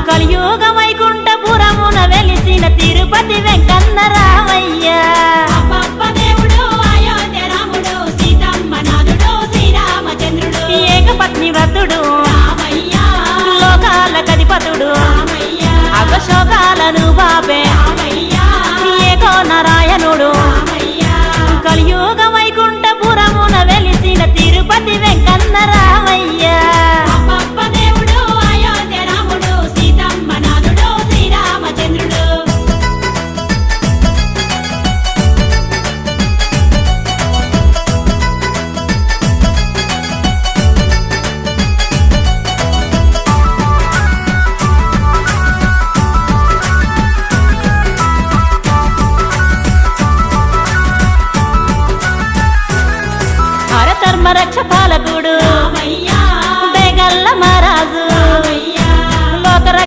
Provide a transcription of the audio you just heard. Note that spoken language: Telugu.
కలియుగ వైకుంఠపురమున వెలిసిన తిరుపతి వెంకన్న రామయ్య అప్పప్ప దేవుడు అయోధ్య రాముడు సీతమ్మ నాథుడు శ్రీరామచంద్రుడు ఏకపత్ని వ్రతుడు రామయ్య లోకాల కధిపతుడు రామయ్య అగశోకాలను బాబే రామయ్య ఏకో నారాయణుడు రామయ్య కలియుగ వైకుంఠపురమున వెలిసిన తిరుపతి వెంకన్న రామయ్య అప్పప్ప దేవుడు అయోధ్య రాముడు సీతమ్మ నాథుడు శ్రీరామచంద్రుడు హరధర్మ రక్ష పాలకు